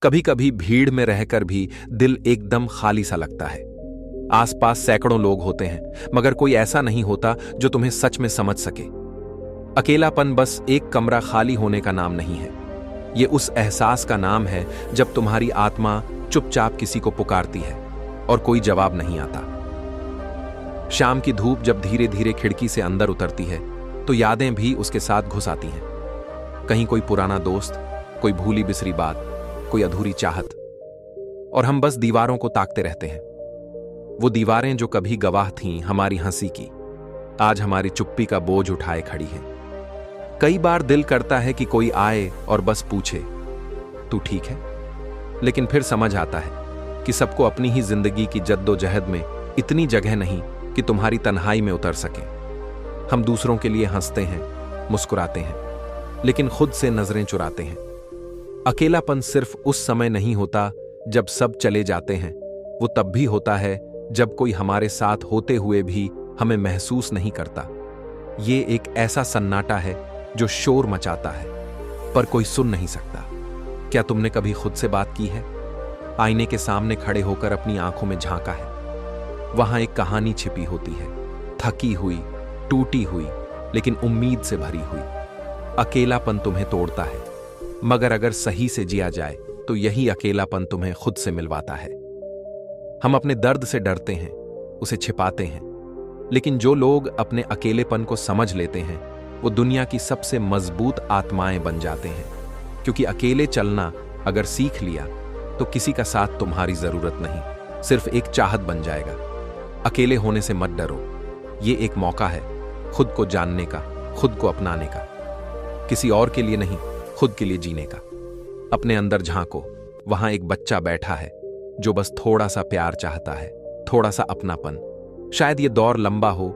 कभी कभी भीड़ में रहकर भी दिल एकदम खाली सा लगता है। आसपास सैकड़ों लोग होते हैं, मगर कोई ऐसा नहीं होता जो तुम्हें सच में समझ सके। अकेलापन बस एक कमरा खाली होने का नाम नहीं है। ये उस एहसास का नाम है जब तुम्हारी आत्मा चुपचाप किसी को पुकारती है और कोई जवाब नहीं आता। शाम की धूप जब धीरे धीरे खिड़की से अंदर उतरती है तो यादें भी उसके साथ घुस आती हैं। कहीं कोई पुराना दोस्त, कोई भूली बिसरी बात, कोई अधूरी चाहत, और हम बस दीवारों को ताकते रहते हैं। वो दीवारें जो कभी गवाह थीं हमारी हंसी की, आज हमारी चुप्पी का बोझ उठाए खड़ी हैं। कई बार दिल करता है कि कोई आए और बस पूछे, तू ठीक है? लेकिन फिर समझ आता है कि सबको अपनी ही जिंदगी की जद्दोजहद में इतनी जगह नहीं कि तुम्हारी तन्हाई में उतर सके। हम दूसरों के लिए हंसते हैं, मुस्कुराते हैं, लेकिन खुद से नजरें चुराते हैं। अकेलापन सिर्फ उस समय नहीं होता जब सब चले जाते हैं, वो तब भी होता है जब कोई हमारे साथ होते हुए भी हमें महसूस नहीं करता। ये एक ऐसा सन्नाटा है जो शोर मचाता है पर कोई सुन नहीं सकता। क्या तुमने कभी खुद से बात की है? आईने के सामने खड़े होकर अपनी आंखों में झांका है? वहां एक कहानी छिपी होती है, थकी हुई, टूटी हुई, लेकिन उम्मीद से भरी हुई। अकेलापन तुम्हें तोड़ता है, मगर अगर सही से जिया जाए तो यही अकेलापन तुम्हें खुद से मिलवाता है। हम अपने दर्द से डरते हैं, उसे छिपाते हैं, लेकिन जो लोग अपने अकेलेपन को समझ लेते हैं वो दुनिया की सबसे मजबूत आत्माएं बन जाते हैं। क्योंकि अकेले चलना अगर सीख लिया तो किसी का साथ तुम्हारी जरूरत नहीं, सिर्फ एक चाहत बन जाएगा। अकेले होने से मत डरो, ये एक मौका है खुद को जानने का, खुद को अपनाने का। किसी और के लिए नहीं, खुद के लिए जीने का। अपने अंदर झांको, वहां एक बच्चा बैठा है जो बस थोड़ा सा प्यार चाहता है, थोड़ा सा अपनापन। शायद ये दौर लंबा हो,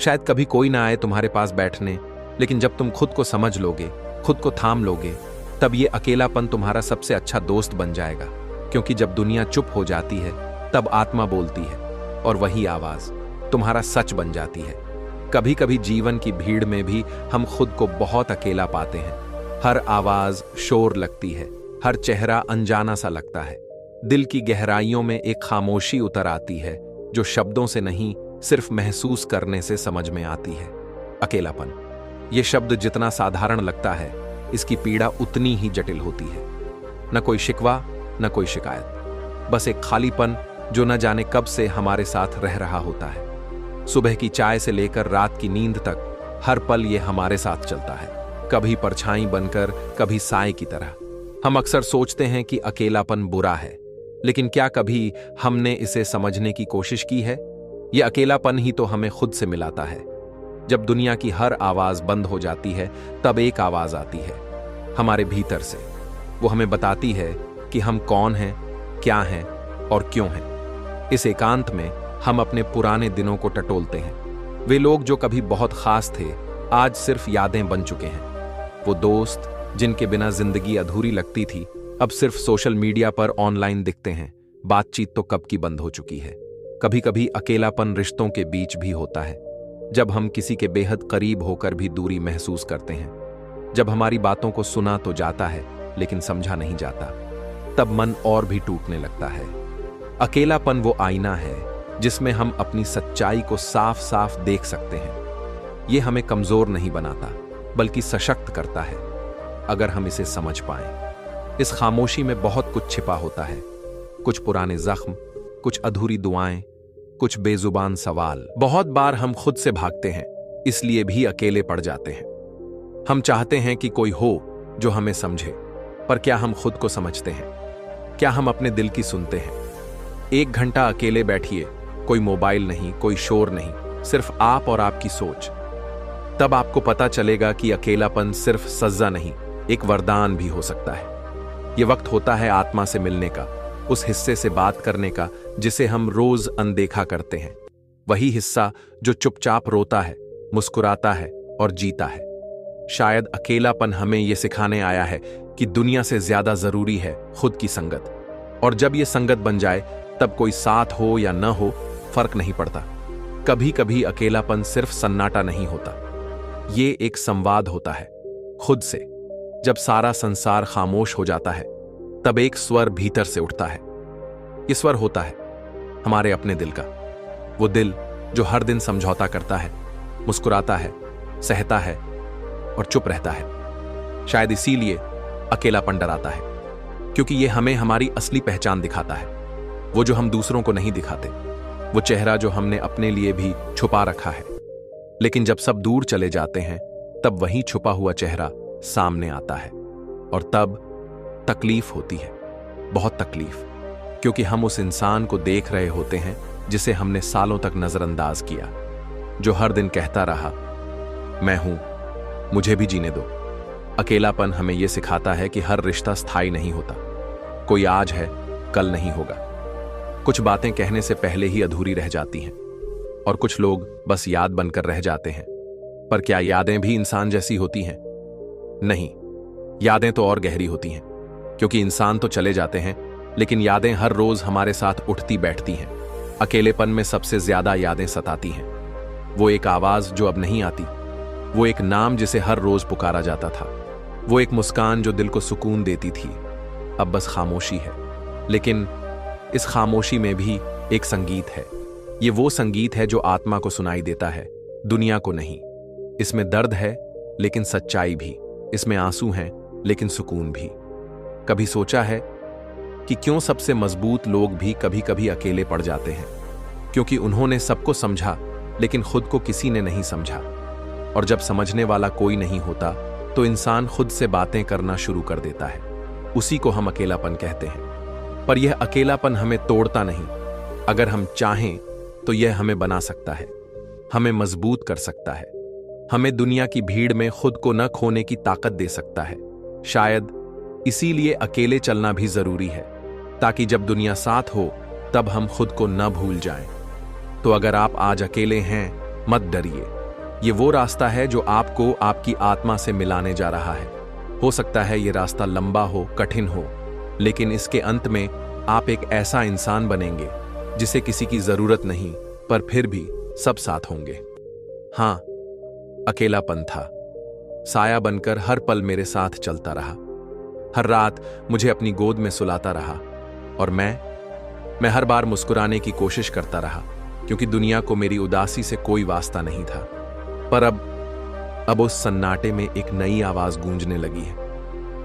शायद कभी कोई ना आए तुम्हारे पास बैठने, लेकिन जब तुम खुद को समझ लोगे, खुद को थाम लोगे, तब ये अकेलापन तुम्हारा सबसे अच्छा दोस्त बन जाएगा। क्योंकि जब दुनिया चुप हो जाती है तब आत्मा बोलती है, और वही आवाज तुम्हारा सच बन जाती है। कभी कभी जीवन की भीड़ में भी हम खुद को बहुत अकेला पाते हैं। हर आवाज शोर लगती है, हर चेहरा अनजाना सा लगता है। दिल की गहराइयों में एक खामोशी उतर आती है जो शब्दों से नहीं, सिर्फ महसूस करने से समझ में आती है। अकेलापन, ये शब्द जितना साधारण लगता है, इसकी पीड़ा उतनी ही जटिल होती है। न कोई शिकवा, न कोई शिकायत, बस एक खालीपन जो न जाने कब से हमारे साथ रह रहा होता है। सुबह की चाय से लेकर रात की नींद तक हर पल ये हमारे साथ चलता है, कभी परछाई बनकर, कभी साए की तरह। हम अक्सर सोचते हैं कि अकेलापन बुरा है, लेकिन क्या कभी हमने इसे समझने की कोशिश की है? यह अकेलापन ही तो हमें खुद से मिलाता है। जब दुनिया की हर आवाज बंद हो जाती है तब एक आवाज आती है हमारे भीतर से। वो हमें बताती है कि हम कौन हैं, क्या हैं और क्यों हैं। इस एकांत में हम अपने पुराने दिनों को टटोलते हैं। वे लोग जो कभी बहुत खास थे आज सिर्फ यादें बन चुके हैं। वो दोस्त जिनके बिना जिंदगी अधूरी लगती थी अब सिर्फ सोशल मीडिया पर ऑनलाइन दिखते हैं। बातचीत तो कब की बंद हो चुकी है। कभी कभी अकेलापन रिश्तों के बीच भी होता है, जब हम किसी के बेहद करीब होकर भी दूरी महसूस करते हैं। जब हमारी बातों को सुना तो जाता है लेकिन समझा नहीं जाता, तब मन और भी टूटने लगता है। अकेलापन वो आईना है जिसमें हम अपनी सच्चाई को साफ साफ देख सकते हैं। ये हमें कमजोर नहीं बनाता बल्कि सशक्त करता है, अगर हम इसे समझ पाएं। इस खामोशी में बहुत कुछ छिपा होता है, कुछ पुराने जख्म, कुछ अधूरी दुआएं, कुछ बेजुबान सवाल। बहुत बार हम खुद से भागते हैं, इसलिए भी अकेले पड़ जाते हैं। हम चाहते हैं कि कोई हो जो हमें समझे, पर क्या हम खुद को समझते हैं? क्या हम अपने दिल की सुनते हैं? 1 घंटा अकेले बैठिए, कोई मोबाइल नहीं, कोई शोर नहीं, सिर्फ आप और आपकी सोच। तब आपको पता चलेगा कि अकेलापन सिर्फ सजा नहीं, एक वरदान भी हो सकता है। यह वक्त होता है आत्मा से मिलने का, उस हिस्से से बात करने का जिसे हम रोज अनदेखा करते हैं। वही हिस्सा जो चुपचाप रोता है, मुस्कुराता है और जीता है। शायद अकेलापन हमें यह सिखाने आया है कि दुनिया से ज्यादा जरूरी है खुद की संगत। और जब यह संगत बन जाए तब कोई साथ हो या न हो फर्क नहीं पड़ता। कभी कभी अकेलापन सिर्फ सन्नाटा नहीं होता, ये एक संवाद होता है खुद से। जब सारा संसार खामोश हो जाता है तब एक स्वर भीतर से उठता है। ये स्वर होता है हमारे अपने दिल का, वो दिल जो हर दिन समझौता करता है, मुस्कुराता है, सहता है और चुप रहता है। शायद इसीलिए अकेलापन डराता है, क्योंकि ये हमें हमारी असली पहचान दिखाता है, वो जो हम दूसरों को नहीं दिखाते, वो चेहरा जो हमने अपने लिए भी छुपा रखा है। लेकिन जब सब दूर चले जाते हैं तब वही छुपा हुआ चेहरा सामने आता है, और तब तकलीफ होती है, बहुत तकलीफ, क्योंकि हम उस इंसान को देख रहे होते हैं जिसे हमने सालों तक नजरअंदाज किया, जो हर दिन कहता रहा मैं हूं, मुझे भी जीने दो। अकेलापन हमें यह सिखाता है कि हर रिश्ता स्थायी नहीं होता, कोई आज है कल नहीं होगा। कुछ बातें कहने से पहले ही अधूरी रह जाती हैं, और कुछ लोग बस याद बनकर रह जाते हैं। पर क्या यादें भी इंसान जैसी होती हैं? नहीं, यादें तो और गहरी होती हैं, क्योंकि इंसान तो चले जाते हैं, लेकिन यादें हर रोज हमारे साथ उठती बैठती हैं। अकेलेपन में सबसे ज्यादा यादें सताती हैं। वो एक आवाज जो अब नहीं आती, वो एक नाम जिसे हर रोज पुकारा जाता था, वो एक मुस्कान जो दिल को सुकून देती थी। अब बस खामोशी है, लेकिन इस खामोशी में भी एक संगीत है। ये वो संगीत है जो आत्मा को सुनाई देता है, दुनिया को नहीं। इसमें दर्द है लेकिन सच्चाई भी, इसमें आंसू हैं लेकिन सुकून भी। कभी सोचा है कि क्यों सबसे मजबूत लोग भी कभी कभी अकेले पड़ जाते हैं? क्योंकि उन्होंने सबको समझा लेकिन खुद को किसी ने नहीं समझा। और जब समझने वाला कोई नहीं होता तो इंसान खुद से बातें करना शुरू कर देता है। उसी को हम अकेलापन कहते हैं। पर यह अकेलापन हमें तोड़ता नहीं। अगर हम चाहें तो यह हमें बना सकता है, हमें मजबूत कर सकता है, हमें दुनिया की भीड़ में खुद को न खोने की ताकत दे सकता है। शायद इसीलिए अकेले चलना भी जरूरी है, ताकि जब दुनिया साथ हो तब हम खुद को न भूल जाएं। तो अगर आप आज अकेले हैं, मत डरिए। ये वो रास्ता है जो आपको आपकी आत्मा से मिलाने जा रहा है। हो सकता है ये रास्ता लंबा हो, कठिन हो, लेकिन इसके अंत में आप एक ऐसा इंसान बनेंगे जिसे किसी की जरूरत नहीं, पर फिर भी सब साथ होंगे। हां, अकेलापन था, साया बनकर हर पल मेरे साथ चलता रहा। हर रात मुझे अपनी गोद में सुलाता रहा, और मैं हर बार मुस्कुराने की कोशिश करता रहा, क्योंकि दुनिया को मेरी उदासी से कोई वास्ता नहीं था। पर अब उस सन्नाटे में एक नई आवाज गूंजने लगी है।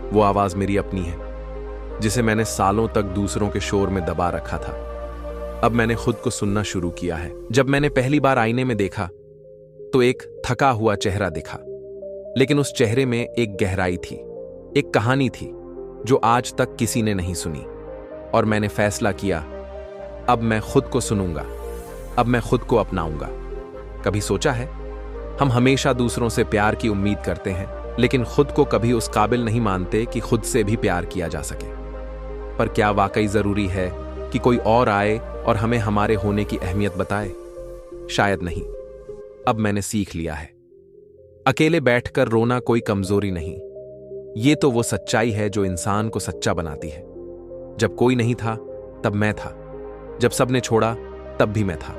वो आवाज मेरी अपनी है, जिसे मैंने सालों तक दूसरों के शोर में दबा रखा था। अब मैंने खुद को सुनना शुरू किया है। जब मैंने पहली बार आईने में देखा तो एक थका हुआ चेहरा दिखा, लेकिन उस चेहरे में एक गहराई थी, एक कहानी थी जो आज तक किसी ने नहीं सुनी। और मैंने फैसला किया, अब मैं खुद को सुनूंगा, अब मैं खुद को अपनाऊंगा। कभी सोचा है, हम हमेशा दूसरों से प्यार की उम्मीद करते हैं, लेकिन खुद को कभी उस काबिल नहीं मानते कि खुद से भी प्यार किया जा सके। पर क्या वाकई जरूरी है कि कोई और आए और हमें हमारे होने की अहमियत बताए? शायद नहीं। अब मैंने सीख लिया है, अकेले बैठकर रोना कोई कमजोरी नहीं, ये तो वो सच्चाई है जो इंसान को सच्चा बनाती है। जब कोई नहीं था तब मैं था, जब सबने छोड़ा तब भी मैं था,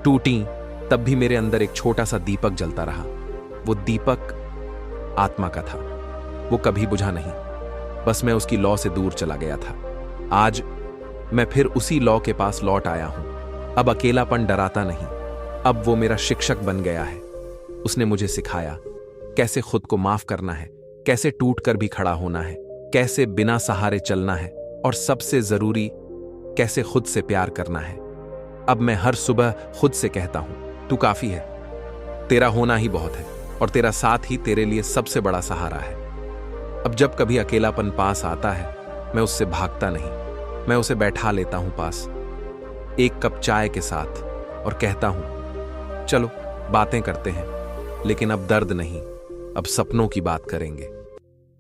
टूटी तब भी मेरे अंदर एक छोटा सा दीपक जलता रहा। वो दीपक आत्मा का था, वो कभी बुझा नहीं, बस मैं उसकी लौ से दूर चला गया था। आज मैं फिर उसी लौ के पास लौट आया हूं। अब अकेलापन डराता नहीं, अब वो मेरा शिक्षक बन गया है। उसने मुझे सिखाया कैसे खुद को माफ करना है, कैसे टूटकर भी खड़ा होना है, कैसे बिना सहारे चलना है, और सबसे जरूरी कैसे खुद से प्यार करना है। अब मैं हर सुबह खुद से कहता हूं, तू काफी है, तेरा होना ही बहुत है, और तेरा साथ ही तेरे लिए सबसे बड़ा सहारा है। अब जब कभी अकेलापन पास आता है, मैं उससे भागता नहीं, मैं उसे बैठा लेता हूं पास, एक कप चाय के साथ, और कहता हूं, चलो बातें करते हैं, लेकिन अब दर्द नहीं, अब सपनों की बात करेंगे।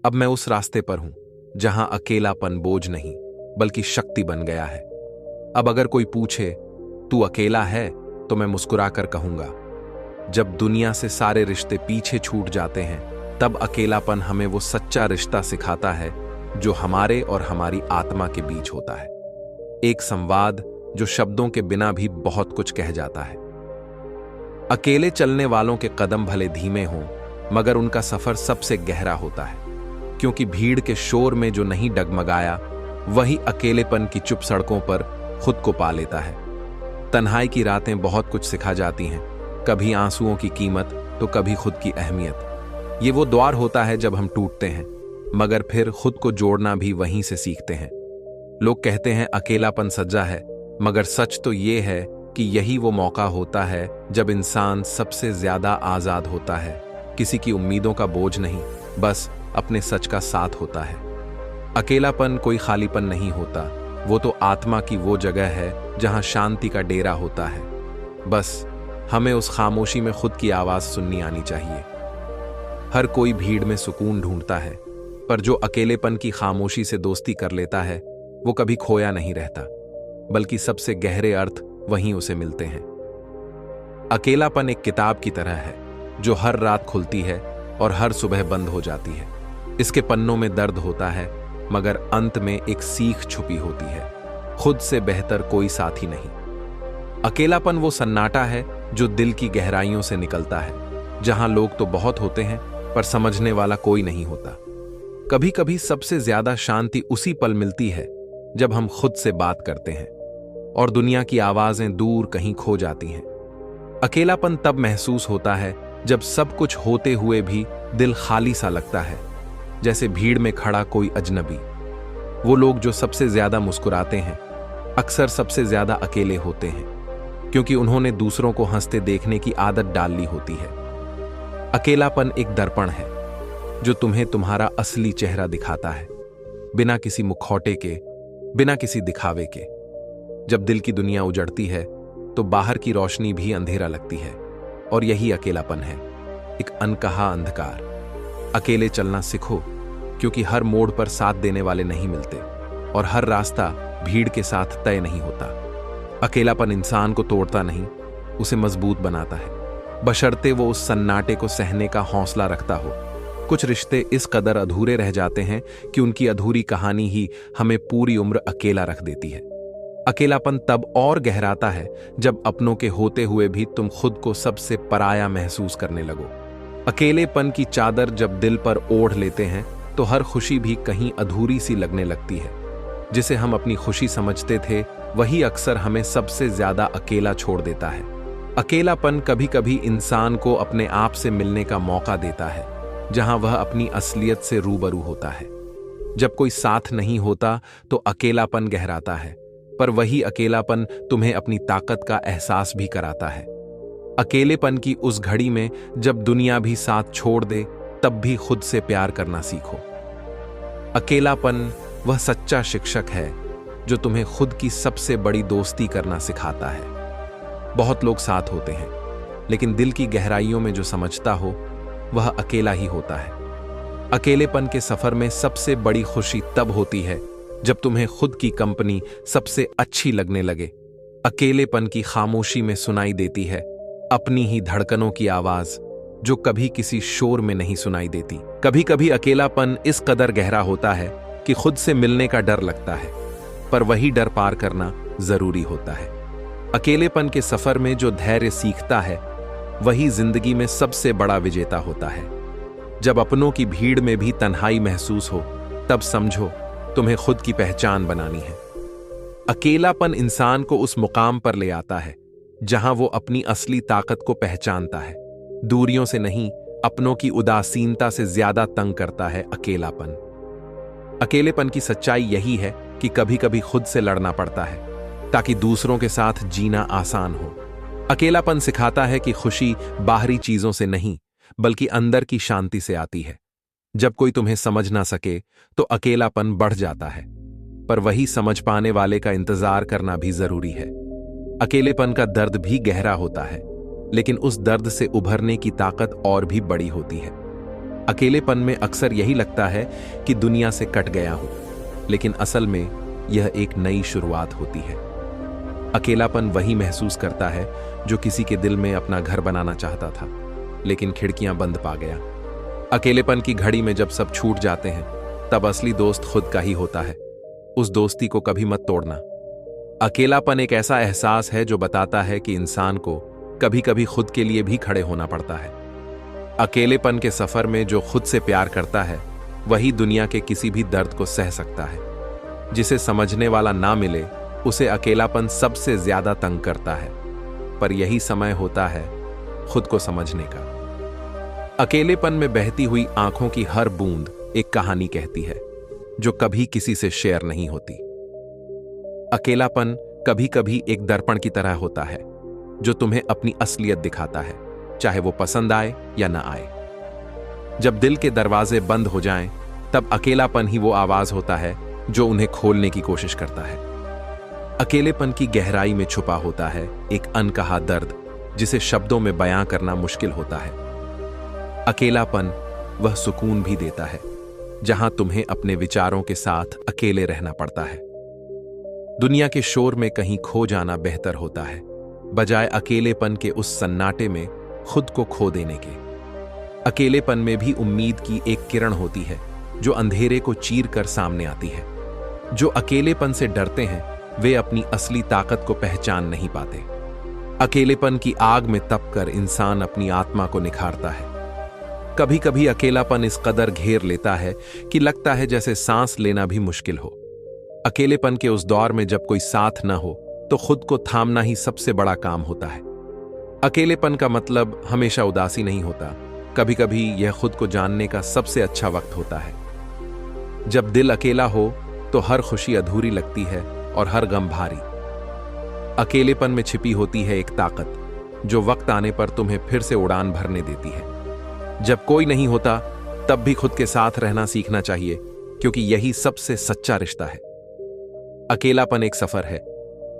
अब मैं उस रास्ते पर हूं जहां अकेलापन बोझ नहीं बल्कि शक्ति बन गया है। अब अगर कोई पूछे तू अकेला है, तो मैं मुस्कुराकर कहूंगा, जब दुनिया से सारे रिश्ते पीछे छूट जाते हैं, तब अकेलापन हमें वो सच्चा रिश्ता सिखाता है जो हमारे और हमारी आत्मा के बीच होता है। एक संवाद जो शब्दों के बिना भी बहुत कुछ कह जाता है। अकेले चलने वालों के कदम भले धीमे हों, मगर उनका सफर सबसे गहरा होता है, क्योंकि भीड़ के शोर में जो नहीं डगमगाया वही अकेलेपन की चुप सड़कों पर खुद को पा लेता है। तन्हाई की रातें बहुत कुछ सिखा जाती हैं, कभी आंसुओं की कीमत तो कभी खुद की अहमियत। ये वो द्वार होता है जब हम टूटते हैं, मगर फिर खुद को जोड़ना भी वहीं से सीखते हैं। लोग कहते हैं अकेलापन सज्जा है, मगर सच तो ये है कि यही वो मौका होता है जब इंसान सबसे ज्यादा आजाद होता है। किसी की उम्मीदों का बोझ नहीं, बस अपने सच का साथ होता है। अकेलापन कोई खालीपन नहीं होता, वो तो आत्मा की वो जगह है जहां शांति का डेरा होता है। बस हमें उस खामोशी में खुद की आवाज सुननी आनी चाहिए। हर कोई भीड़ में सुकून ढूंढता है, पर जो अकेलेपन की खामोशी से दोस्ती कर लेता है वो कभी खोया नहीं रहता, बल्कि सबसे गहरे अर्थ वहीं उसे मिलते हैं। अकेलापन एक किताब की तरह है जो हर रात खुलती है और हर सुबह बंद हो जाती है। इसके पन्नों में दर्द होता है, मगर अंत में एक सीख छुपी होती है, खुद से बेहतर कोई साथी नहीं। अकेलापन वो सन्नाटा है जो दिल की गहराइयों से निकलता है, जहां लोग तो बहुत होते हैं पर समझने वाला कोई नहीं होता। कभी कभी सबसे ज्यादा शांति उसी पल मिलती है जब हम खुद से बात करते हैं और दुनिया की आवाजें दूर कहीं खो जाती हैं। अकेलापन तब महसूस होता है जब सब कुछ होते हुए भी दिल खाली सा लगता है, जैसे भीड़ में खड़ा कोई अजनबी। वो लोग जो सबसे ज्यादा मुस्कुराते हैं अक्सर सबसे ज्यादा अकेले होते हैं, क्योंकि उन्होंने दूसरों को हंसते देखने की आदत डाल ली होती है। अकेलापन एक दर्पण है जो तुम्हें तुम्हारा असली चेहरा दिखाता है, बिना किसी मुखौटे के, बिना किसी दिखावे के। जब दिल की दुनिया उजड़ती है तो बाहर की रोशनी भी अंधेरा लगती है, और यही अकेलापन है, एक अनकहा अंधकार। अकेले चलना सीखो, क्योंकि हर मोड़ पर साथ देने वाले नहीं मिलते और हर रास्ता भीड़ के साथ तय नहीं होता। अकेलापन इंसान को तोड़ता नहीं, उसे मजबूत बनाता है, बशर्ते वो उस सन्नाटे को सहने का हौसला रखता हो। कुछ रिश्ते इस कदर अधूरे रह जाते हैं कि उनकी अधूरी कहानी ही हमें पूरी उम्र अकेला रख देती है। अकेलापन तब और गहराता है जब अपनों के होते हुए भी तुम खुद को सबसे पराया महसूस करने लगो। अकेलेपन की चादर जब दिल पर ओढ़ लेते हैं तो हर खुशी भी कहीं अधूरी सी लगने लगती है। जिसे हम अपनी खुशी समझते थे वही अक्सर हमें सबसे ज्यादा अकेला छोड़ देता है। अकेलापन कभी कभी इंसान को अपने आप से मिलने का मौका देता है, जहां वह अपनी असलियत से रूबरू होता है। जब कोई साथ नहीं होता तो अकेलापन गहराता है, पर वही अकेलापन तुम्हें अपनी ताकत का एहसास भी कराता है। अकेलेपन की उस घड़ी में जब दुनिया भी साथ छोड़ दे, तब भी खुद से प्यार करना सीखो। अकेलापन वह सच्चा शिक्षक है जो तुम्हें खुद की सबसे बड़ी दोस्ती करना सिखाता है। बहुत लोग साथ होते हैं, लेकिन दिल की गहराइयों में जो समझता हो वह अकेला ही होता है। अकेलेपन के सफर में सबसे बड़ी खुशी तब होती है जब तुम्हें खुद की कंपनी सबसे अच्छी लगने लगे। अकेलेपन की खामोशी में सुनाई देती है अपनी ही धड़कनों की आवाज, जो कभी किसी शोर में नहीं सुनाई देती। कभी कभी अकेलापन इस कदर गहरा होता है कि खुद से मिलने का डर लगता है, पर वही डर पार करना जरूरी होता है। अकेलेपन के सफर में जो धैर्य सीखता है वही जिंदगी में सबसे बड़ा विजेता होता है। जब अपनों की भीड़ में भी तन्हाई महसूस हो, तब समझो तुम्हें खुद की पहचान बनानी है। अकेलापन इंसान को उस मुकाम पर ले आता है जहां वो अपनी असली ताकत को पहचानता है। दूरियों से नहीं, अपनों की उदासीनता से ज्यादा तंग करता है अकेलापन। अकेलेपन की सच्चाई यही है कि कभी कभी खुद से लड़ना पड़ता है ताकि दूसरों के साथ जीना आसान हो। अकेलापन सिखाता है कि खुशी बाहरी चीजों से नहीं, बल्कि अंदर की शांति से आती है। जब कोई तुम्हें समझ ना सके तो अकेलापन बढ़ जाता है, पर वही समझ पाने वाले का इंतजार करना भी जरूरी है। अकेलेपन का दर्द भी गहरा होता है, लेकिन उस दर्द से उभरने की ताकत और भी बड़ी होती है। अकेलेपन में अक्सर यही लगता है कि दुनिया से कट गया हूं, लेकिन असल में यह एक नई शुरुआत होती है। अकेलापन वही महसूस करता है जो किसी के दिल में अपना घर बनाना चाहता था, लेकिन खिड़कियां बंद पा गया। अकेलेपन की घड़ी में जब सब छूट जाते हैं, तब असली दोस्त खुद का ही होता है। उस दोस्ती को कभी मत तोड़ना। अकेलापन एक ऐसा एहसास है जो बताता है कि इंसान को कभी कभी खुद के लिए भी खड़े होना पड़ता है। अकेलेपन के सफर में जो खुद से प्यार करता है वही दुनिया के किसी भी दर्द को सह सकता है। जिसे समझने वाला ना मिले उसे अकेलापन सबसे ज्यादा तंग करता है, पर यही समय होता है खुद को समझने का। अकेलेपन में बहती हुई आंखों की हर बूंद एक कहानी कहती है जो कभी किसी से शेयर नहीं होती। अकेलापन कभी कभी एक दर्पण की तरह होता है जो तुम्हें अपनी असलियत दिखाता है, चाहे वो पसंद आए या ना आए। जब दिल के दरवाजे बंद हो जाएं, तब अकेलापन ही वो आवाज होता है जो उन्हें खोलने की कोशिश करता है। अकेलेपन की गहराई में छुपा होता है एक अनकहा दर्द जिसे शब्दों में बयां करना मुश्किल होता है। अकेलापन वह सुकून भी देता है जहां तुम्हें अपने विचारों के साथ अकेले रहना पड़ता है। दुनिया के शोर में कहीं खो जाना बेहतर होता है बजाय अकेलेपन के उस सन्नाटे में खुद को खो देने के। अकेलेपन में भी उम्मीद की एक किरण होती है जो अंधेरे को चीर कर सामने आती है। जो अकेलेपन से डरते हैं वे अपनी असली ताकत को पहचान नहीं पाते। अकेलेपन की आग में तपकर इंसान अपनी आत्मा को निखारता है। कभी कभी अकेलापन इस कदर घेर लेता है कि लगता है जैसे सांस लेना भी मुश्किल हो। अकेलेपन के उस दौर में जब कोई साथ न हो तो खुद को थामना ही सबसे बड़ा काम होता है। अकेलेपन का मतलब हमेशा उदासी नहीं होता, कभी कभी यह खुद को जानने का सबसे अच्छा वक्त होता है। जब दिल अकेला हो तो हर खुशी अधूरी लगती है और हर गम भारी। अकेलेपन में छिपी होती है एक ताकत जो वक्त आने पर तुम्हें फिर से उड़ान भरने देती है। जब कोई नहीं होता तब भी खुद के साथ रहना सीखना चाहिए, क्योंकि यही सबसे सच्चा रिश्ता है। अकेलापन एक सफर है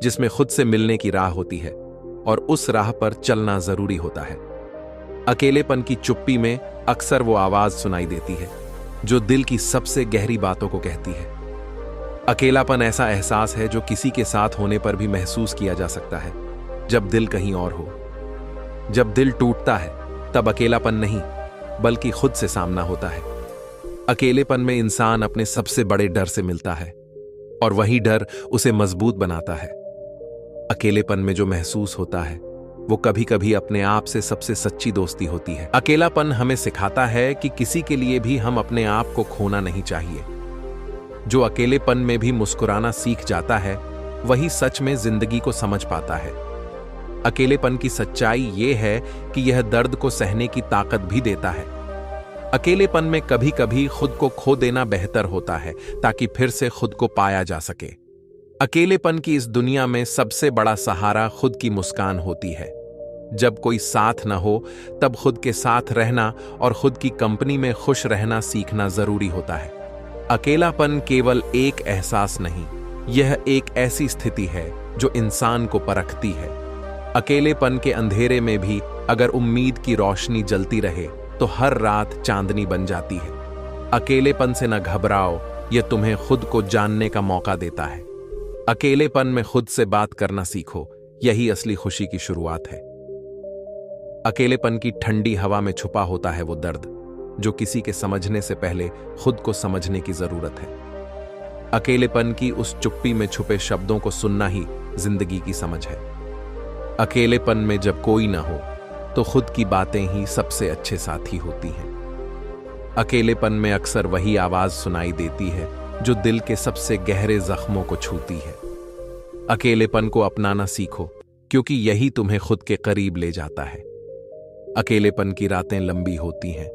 जिसमें खुद से मिलने की राह होती है और उस राह पर चलना जरूरी होता है। अकेलेपन की चुप्पी में अक्सर वो आवाज सुनाई देती है जो दिल की सबसे गहरी बातों को कहती है। अकेलापन ऐसा एहसास है जो किसी के साथ होने पर भी महसूस किया जा सकता है जब दिल कहीं और हो। जब दिल टूटता है तब अकेलापन नहीं बल्कि खुद से सामना होता है। अकेलेपन में इंसान अपने सबसे बड़े डर से मिलता है और वही डर उसे मजबूत बनाता है। अकेलेपन में जो महसूस होता है वो कभी कभी अपने आप से सबसे सच्ची दोस्ती होती है। अकेलापन हमें सिखाता है कि किसी के लिए भी हम अपने आप को खोना नहीं चाहिए। जो अकेलेपन में भी मुस्कुराना सीख जाता है वही सच में जिंदगी को समझ पाता है। अकेलेपन की सच्चाई ये है कि यह दर्द को सहने की ताकत भी देता है। अकेलेपन में कभी कभी खुद को खो देना बेहतर होता है ताकि फिर से खुद को पाया जा सके। अकेलेपन की इस दुनिया में सबसे बड़ा सहारा खुद की मुस्कान होती है। जब कोई साथ न हो तब खुद के साथ रहना और खुद की कंपनी में खुश रहना सीखना जरूरी होता है। अकेलापन केवल एक एहसास नहीं, यह एक ऐसी स्थिति है जो इंसान को परखती है। अकेलेपन के अंधेरे में भी अगर उम्मीद की रोशनी जलती रहे तो हर रात चांदनी बन जाती है। अकेलेपन से न घबराओ, यह तुम्हें खुद को जानने का मौका देता है। अकेलेपन में खुद से बात करना सीखो, यही असली खुशी की शुरुआत है। अकेलेपन की ठंडी हवा में छुपा होता है वो दर्द जो किसी के समझने से पहले खुद को समझने की जरूरत है। अकेलेपन की उस चुप्पी में छुपे शब्दों को सुनना ही जिंदगी की समझ है। अकेलेपन में जब कोई ना हो तो खुद की बातें ही सबसे अच्छे साथी होती हैं। अकेलेपन में अक्सर वही आवाज सुनाई देती है जो दिल के सबसे गहरे जख्मों को छूती है। अकेलेपन को अपनाना सीखो, क्योंकि यही तुम्हें खुद के करीब ले जाता है। अकेलेपन की रातें लंबी होती हैं,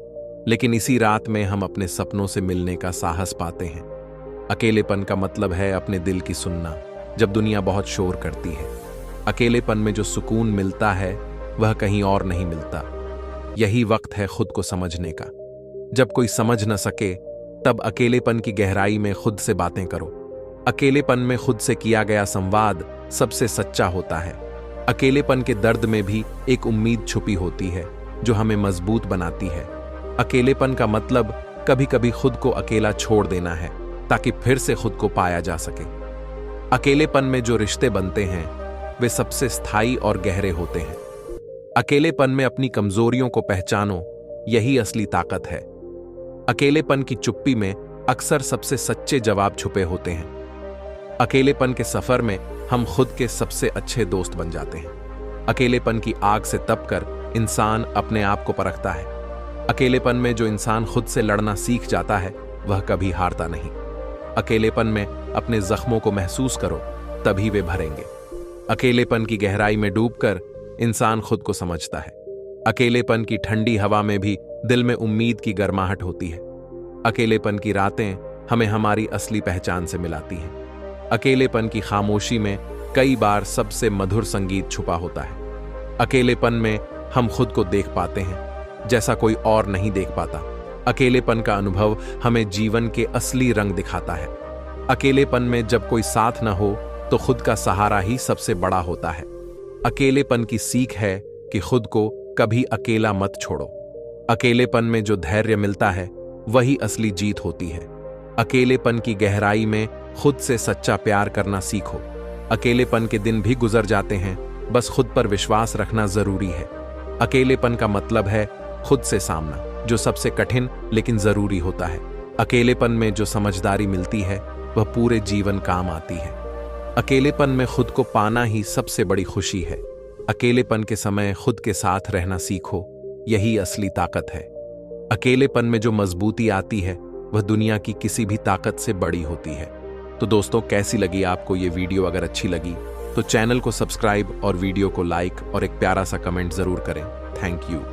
लेकिन इसी रात में हम अपने सपनों से मिलने का साहस पाते हैं। अकेलेपन का मतलब है अपने दिल की सुनना जब दुनिया बहुत शोर करती है। अकेलेपन में जो सुकून मिलता है वह कहीं और नहीं मिलता। यही वक्त है खुद को समझने का। जब कोई समझ न सके तब अकेलेपन की गहराई में खुद से बातें करो। अकेलेपन में खुद से किया गया संवाद सबसे सच्चा होता है। अकेलेपन के दर्द में भी एक उम्मीद छुपी होती है जो हमें मजबूत बनाती है। अकेलेपन का मतलब कभी कभी खुद को अकेला छोड़ देना है ताकि फिर से खुद को पाया जा सके। अकेलेपन में जो रिश्ते बनते हैं वे सबसे स्थायी और गहरे होते हैं। अकेलेपन में अपनी कमजोरियों को पहचानो, यही असली ताकत है। अकेलेपन की चुप्पी में अक्सर सबसे सच्चे जवाब छुपे होते हैं। अकेलेपन के सफर में हम खुद के सबसे अच्छे दोस्त बन जाते हैं। अकेलेपन की आग से तपकर इंसान अपने आप को परखता है। अकेलेपन में जो इंसान खुद से लड़ना सीख जाता है वह कभी हारता नहीं। अकेलेपन में अपने जख्मों को महसूस करो, तभी वे भरेंगे। अकेलेपन की गहराई में डूबकर इंसान खुद को समझता है। अकेलेपन की ठंडी हवा में भी दिल में उम्मीद की गर्माहट होती है। अकेलेपन की रातें हमें हमारी असली पहचान से मिलाती हैं। अकेलेपन की खामोशी में कई बार सबसे मधुर संगीत छुपा होता है। अकेलेपन में हम खुद को देख पाते हैं जैसा कोई और नहीं देख पाता। अकेलेपन का अनुभव हमें जीवन के असली रंग दिखाता है। अकेलेपन में जब कोई साथ न हो तो खुद का सहारा ही सबसे बड़ा होता है। अकेलेपन की सीख है कि खुद को कभी अकेला मत छोड़ो। अकेलेपन में जो धैर्य मिलता है वही असली जीत होती है। अकेलेपन की गहराई में खुद से सच्चा प्यार करना सीखो। अकेलेपन के दिन भी गुजर जाते हैं, बस खुद पर विश्वास रखना जरूरी है। अकेलेपन का मतलब है खुद से सामना, जो सबसे कठिन लेकिन जरूरी होता है। अकेलेपन में जो समझदारी मिलती है वह पूरे जीवन काम आती है। अकेलेपन में खुद को पाना ही सबसे बड़ी खुशी है। अकेलेपन के समय खुद के साथ रहना सीखो, यही असली ताकत है। अकेलेपन में जो मजबूती आती है वह दुनिया की किसी भी ताकत से बड़ी होती है। तो दोस्तों, कैसी लगी आपको ये वीडियो? अगर अच्छी लगी तो चैनल को सब्सक्राइब और वीडियो को लाइक और एक प्यारा सा कमेंट जरूर करें। Thank you.